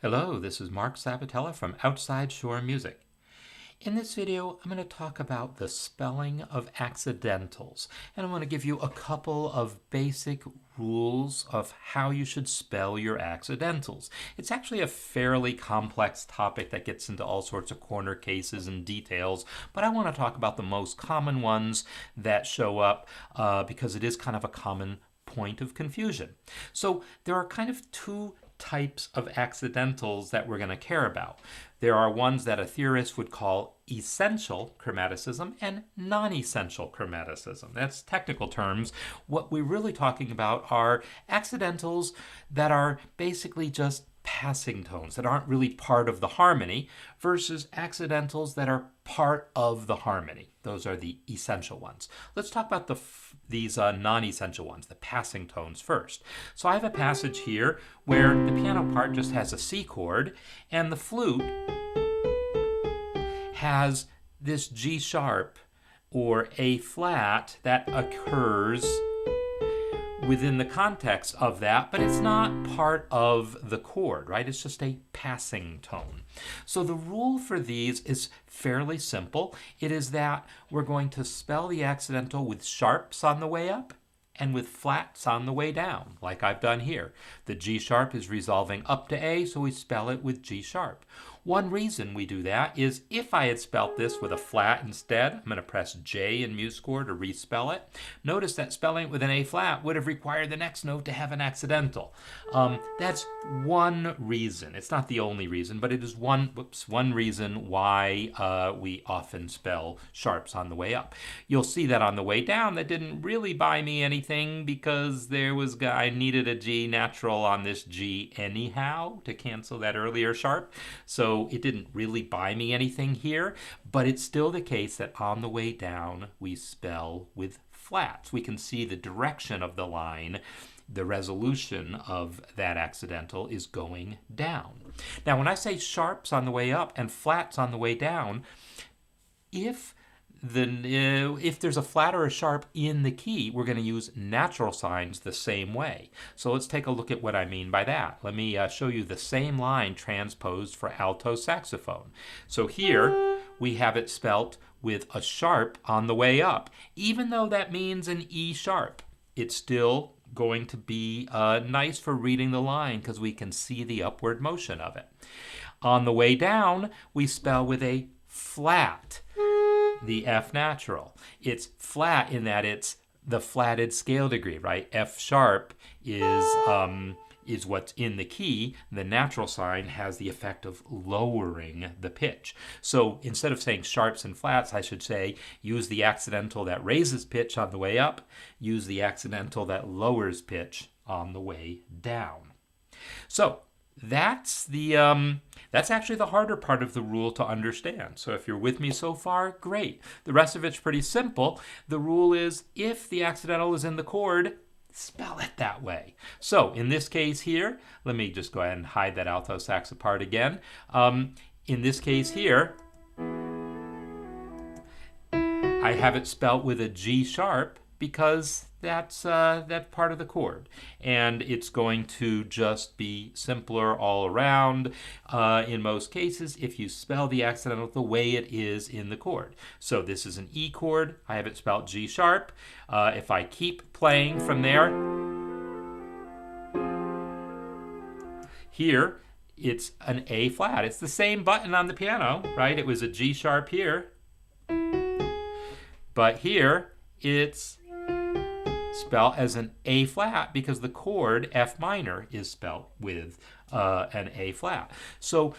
Hello, this is Mark Sabatella from Outside Shore Music. In this video, I'm going to talk about the spelling of accidentals, and I'm going to give you a couple of basic rules of how you should spell your accidentals. It's actually a fairly complex topic that gets into all sorts of corner cases and details, but I want to talk about the most common ones that show up because it is kind of a common point of confusion. So there are kind of two types of accidentals that we're going to care about. There are ones that a theorist would call essential chromaticism and non-essential chromaticism. That's technical terms. What we're really talking about are accidentals that are basically just passing tones that aren't really part of the harmony versus accidentals that are part of the harmony. Those are the essential ones. Let's talk about these non-essential ones, the passing tones first. So I have a passage here where the piano part just has a C chord and the flute has this G sharp or A flat that occurs within the context of that, but it's not part of the chord, right? It's just a passing tone. So the rule for these is fairly simple. It is that we're going to spell the accidental with sharps on the way up and with flats on the way down, like I've done here. The G sharp is resolving up to A, so we spell it with G sharp. One reason we do that is if I had spelt this with a flat instead, I'm going to press J in MuseScore to respell it. Notice that spelling it with an A flat would have required the next note to have an accidental. That's one reason. It's not the only reason, but it is one reason why we often spell sharps on the way up. You'll see that on the way down, that didn't really buy me anything because I needed a G natural on this G anyhow to cancel that earlier sharp. So it didn't really buy me anything here, but it's still the case that on the way down we spell with flats. We can see the direction of the line. The resolution of that accidental is going down. Now, when I say sharps on the way up and flats on the way down, if there's a flat or a sharp in the key, we're going to use natural signs the same way. So let's take a look at what I mean by that. Let me show you the same line transposed for alto saxophone. So here we have it spelt with a sharp on the way up. Even though that means an E sharp, it's still going to be nice for reading the line because we can see the upward motion of it. On the way down, we spell with a flat, the F natural. It's flat in that it's the flatted scale degree, right? F sharp is what's in the key. The natural sign has the effect of lowering the pitch. So instead of saying sharps and flats, I should say use the accidental that raises pitch on the way up, use the accidental that lowers pitch on the way down. So that's actually the harder part of the rule to understand. So if you're with me so far, great. The rest of it's pretty simple. The rule is if the accidental is in the chord, spell it that way. So in this case here, let me just go ahead and hide that alto sax part again. In this case here, I have it spelt with a G sharp because that's part of the chord, and it's going to just be simpler all around in most cases if you spell the accidental the way it is in the chord. So this is an E chord. I have it spelled G sharp. If I keep playing from there, here it's an A flat. It's the same button on the piano, right? It was a G sharp here, but here it's spelled as an A flat because the chord F minor is spelled with an A flat. So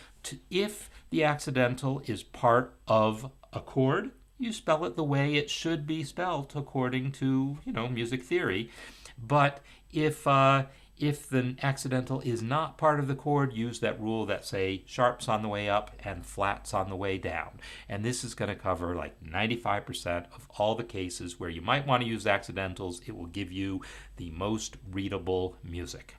if the accidental is part of a chord, you spell it the way it should be spelled according to music theory. But if the accidental is not part of the chord, use that rule that say sharps on the way up and flats on the way down. And this is going to cover like 95% of all the cases where you might want to use accidentals. It will give you the most readable music.